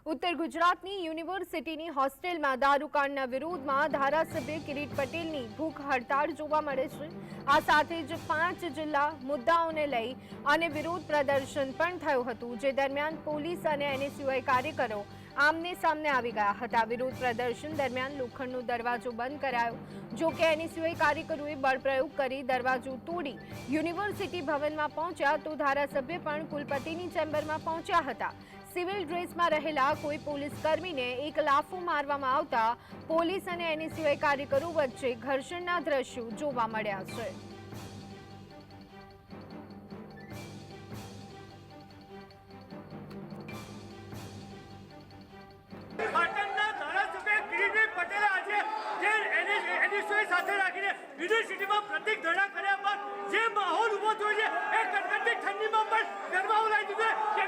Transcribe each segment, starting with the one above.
ઉત્તર ગુજરાતની યુનિવર્સિટીની હોસ્ટેલમાં દારૂકાંડના વિરોધમાં ધારાસભ્ય કિરીટ પટેલની ભૂખ હડતાળ જોવા મળે છે। આ સાથે જ 5 જિલ્લા મુદ્દાઓને લઈ અને વિરોધ પ્રદર્શન પણ થયું હતું, જે દરમિયાન પોલીસ અને એનએસયુઆઈ કાર્યકરો આમને સામને આવી ગયા હતા। વિરોધ પ્રદર્શન દરમિયાન લોખંડનો દરવાજો બંધ કરાયો, જો કે એનએસયુઆઈ કાર્યકરોએ બળપ્રયોગ કરી દરવાજો તોડી યુનિવર્સિટી ભવનમાં પહોંચ્યા તો ધારાસભ્ય પણ કુલપતિની ચેમ્બરમાં પહોંચ્યા હતા। સિવિલ ડ્રેસમાં રહેલા કોઈ પોલીસ કર્મીને એક લાફો મારવામાં આવતા પોલીસ અને એનએસયુઆઈ કાર્યકરો વચ્ચે ઘર્ષણના દ્રશ્યો જોવા મળ્યા છે। યુનિવર્સિટીમાં પ્રતિક ધરણા કર્યા બાદ જે માહોલ ઉભો થયો છે એ કડકડતી ઠંડીમાં પણ ગરબા ઉલાઈ દીધો છે।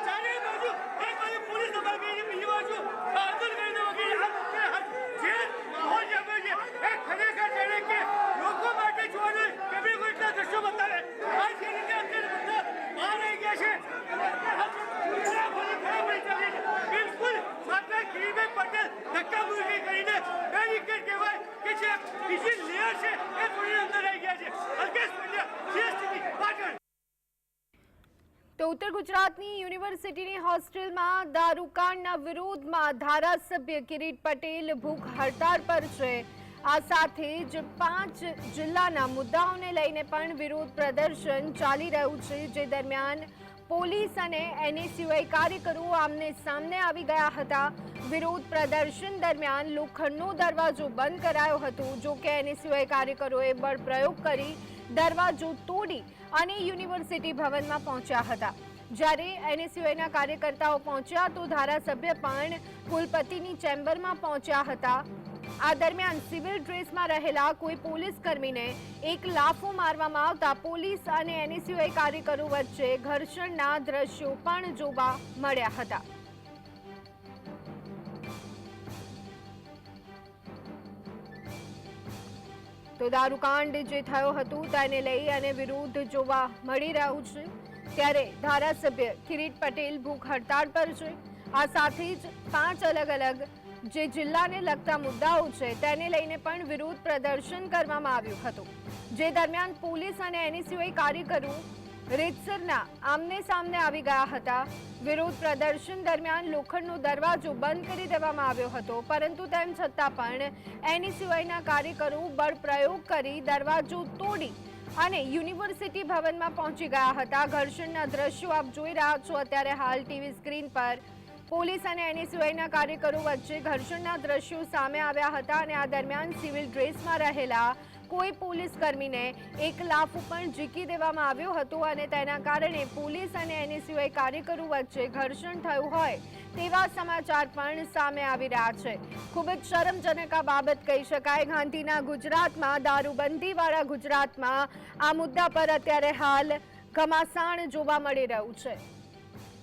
ચારે બાજુ એક બાજુ પોલીસ દબાઈ ગઈ છે, બીજી બાજુ આંદોલન કરી જે માહોલ જામ્યો છે એ ખરેખર જાણે કે લોકો માટે જોવાનું કેવી કોઈના દ્રશ્યો બતાવે। આ જે રીતે અત્યારે બધા બહાર આવી ગયા છે, બિલકુલ માત્ર કિરીટભાઈ પટેલ ધક્કામુક્કી કરીને બે વિકેટ કહેવાય કે જે બીજી લેયર છે એ થોડી અંદર આવી ગયા છે। અલ્કેશ પંડ્યા, જીએસટીવી, પાટણ। તો ઉત્તર ગુજરાતની યુનિવર્સિટીની હોસ્ટેલમાં દારૂકાંડના વિરોધમાં ધારાસભ્ય કિરીટ પટેલ ભૂખ હડતાળ પર છે। આ સાથે જ 5 જિલ્લાના મુદ્દાઓને લઈને પણ વિરોધ પ્રદર્શન ચાલી રહ્યું છે, જે દરમિયાન પોલીસ અને એનએસયુઆઈ કાર્યકરો આમને સામને આવી ગયા હતા। વિરોધ પ્રદર્શન દરમિયાન લોખંડનો દરવાજો બંધ કરાયો હતો, જો કે એનએસયુઆઈ કાર્યકરોએ બળપ્રયોગ કરી દરવાજો તોડી અને યુનિવર્સિટી ભવનમાં પહોંચ્યા હતા। જ્યારે એનએસયુઆઈના કાર્યકર્તાઓ પહોંચ્યા તો ધારાસભ્ય પણ કુલપતિની ચેમ્બરમાં પહોંચ્યા હતા। આ દરમિયાન સિવિલ ડ્રેસમાં રહેલા કોઈ પોલીસ કર્મીને એક લાફો મારવામાં આવતા પોલીસ અને એનએસયુઆઈ કાર્યકરો વચ્ચે ઘર્ષણના દ્રશ્યો પણ જોવા મળ્યા હતા। તો દારૂકાંડ જે થયો હતું તેને લઈ અને વિરોધ જોવા મળી રહ્યું છે, ત્યારે ધારાસભ્ય કિરીટ પટેલ ભૂખ હડતાળ પર છે। આ સાથે જ 5 અલગ અલગ જે જિલ્લાને લગતા મુદ્દાઓ છે તેને લઈને પણ વિરોધ પ્રદર્શન કરવામાં આવ્યું હતું, જે દરમિયાન પોલીસ અને એનએસયુઆઈ કાર્યકરો રીતસરના આમને સામને આવી ગયા હતા। વિરોધ પ્રદર્શન દરમિયાન લોખંડનો દરવાજો બંધ કરી દેવામાં આવ્યો હતો, પરંતુ તેમ છતાં પણ એનએસયુઆઈના કાર્યકરો બળપ્રયોગ કરી દરવાજો તોડી અને યુનિવર્સિટી ભવનમાં પહોંચી ગયા હતા। ઘર્ષણના દ્રશ્યો આપ જોઈ રહ્યા છો અત્યારે હાલ ટીવી સ્ક્રીન પર। પોલીસ અને એનએસયુઆઈના કાર્યકરો વચ્ચે ઘર્ષણના દ્રશ્યો સામે આવ્યા હતા અને આ દરમિયાન સિવિલ ડ્રેસમાં રહેલા કોઈ પોલીસ કર્મીને એક લાફો પણ ઝીકી દેવામાં આવ્યો હતો અને તેના કારણે પોલીસ અને એનએસયુઆઈ કાર્યકરો વચ્ચે ઘર્ષણ થયું હોય તેવા સમાચાર પણ સામે આવી રહ્યા છે। ખૂબ જ શરમજનક આ બાબત કહી શકાય। ગાંધીના ગુજરાતમાં, દારૂબંધીવાળા ગુજરાતમાં આ મુદ્દા પર અત્યારે હાલ ઘમાસાણ જોવા મળી રહ્યું છે।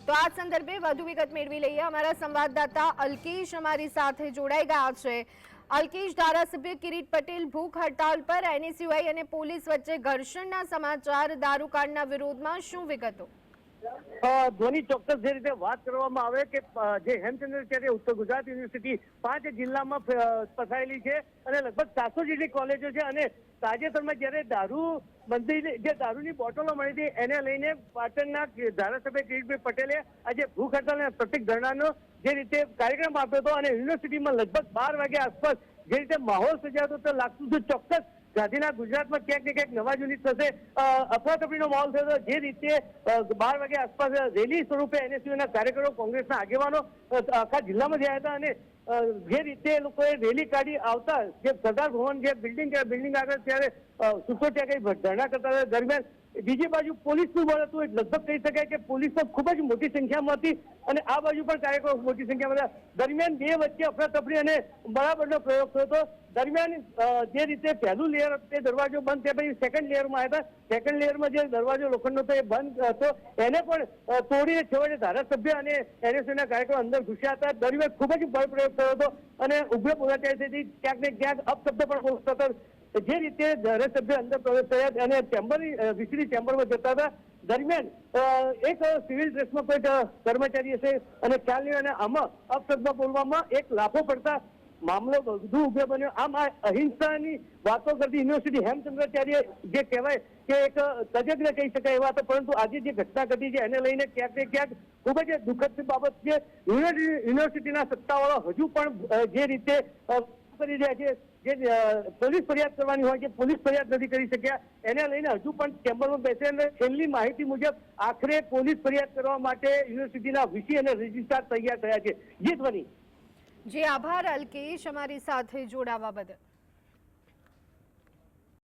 તો આ સંદર્ભે વધુ વિગત મેળવી લઈએ। અમારા સંવાદદાતા અલ્કેશ અમારી સાથે જોડાઈ ગયા છે। અલ્કેશ, ધારાસભ્ય કિરીટ પટેલ ભૂખ હડતાળ પર, એનએસયુઆઈ અને પોલીસ વચ્ચે ઘર્ષણના સમાચાર, દારૂકાંડના વિરોધમાં શું વિગતો? ધ્વનિ, ચોક્કસ જે રીતે વાત કરવામાં આવે કે જે હેમચંદ્રાચાર્ય ઉત્તર ગુજરાત યુનિવર્સિટી 5 જિલ્લામાં પથરાયેલી છે અને લગભગ 700 જેટલી કોલેજો છે અને તાજેતરમાં જ્યારે દારૂની બોટલો મળી હતી એને લઈને પાટણના ધારાસભ્ય કિરીટભાઈ પટેલે આજે ભૂખ હડતાલ પ્રતિક ધરણાનો જે રીતે કાર્યક્રમ આપ્યો હતો અને યુનિવર્સિટીમાં લગભગ 12 વાગ્યા આસપાસ જે રીતે માહોલ સર્જાતો તો લાગતું હતું ચોક્કસ ગાંધીના ગુજરાતમાં ક્યાંક ને ક્યાંક નવા યુનિટ થશે। અફરાતફરીનો માહોલ થયો હતો, જે રીતે 12 વાગ્યા આસપાસ રેલી સ્વરૂપે એનએસયુના કાર્યકરો, કોંગ્રેસના આગેવાનો આખા જિલ્લામાં થયા હતા અને જે રીતે એ લોકોએ રેલી કાઢી આવતા જે સરદાર ભવન જે બિલ્ડિંગ આગળ ત્યારે સૂત્રો ત્યાં કઈ ધરણા કરતા હતા। દરમિયાન બીજી બાજુ પોલીસનું બળ હતું, લગભગ કહી શકાય કે પોલીસ પણ ખૂબ જ મોટી સંખ્યામાં હતી અને આ બાજુ પણ કાર્યકરો મોટી સંખ્યામાં હતા। દરમિયાન બે વચ્ચે અફરાતફરી અને બરાબરનો પ્રયોગ થયો હતો। દરમિયાન જે રીતે પહેલું લેયર તે દરવાજો બંધ થયા પછી સેકન્ડ લેયરમાં આવ્યા હતા। સેકન્ડ લેયરમાં જે દરવાજો લોખંડનો હતો એ બંધ હતો, એને પણ તોડીને છેવટે ધારાસભ્ય અને એનએસયુના કાર્યકરો અંદર ઘૂસ્યા હતા। દરમિયાન ખૂબ જ બળ પ્રયોગ થયો હતો અને ઉગ્ર બોલાચાલી ક્યાંક ને ક્યાંક અપશબ્દ પણ બોલતા હતા। જે રીતે ધારાસભ્ય અંદર પ્રવેશ થયા અને વીસીની ચેમ્બરમાં જતા હતા, દરમિયાન એક સિવિલ ડ્રેસમાં કોઈ કર્મચારી હશે અને ખ્યાલ નહીં અને આમાં અપશબ્દ બોલવામાં એક લાફો પડતા મામલો વધુ ઉગ્ર બન્યો. આમ આ અહિંસાની વાતો કરતી યુનિવર્સિટી હેમચંદ્રાચાર્ય જે કહેવાય કે એક તજજ્ઞ કહી શકાય એવા હતા, પરંતુ આજે જે ઘટના ઘટી છે એને લઈને ક્યાંક ને ક્યાંક ખૂબ જ દુઃખદ બાબત છે. યુનિવર્સિટીના સત્તાવાળા હજુ પણ જે રીતે કરી રહ્યા છે, જે પોલીસ ફરિયાદ કરવાની હોય છે પોલીસ ફરિયાદ નથી કરી શક્યા, એને લઈને હજુ પણ ચેમ્બરમાં બેસે અને છેલ્લી માહિતી મુજબ આખરે પોલીસ ફરિયાદ કરવા માટે યુનિવર્સિટીના વીસી અને રજિસ્ટ્રાર તૈયાર થયા છે. જીતવાની જી આભાર અલ્કેશ અમારી સાથે જોડાવા બદલ.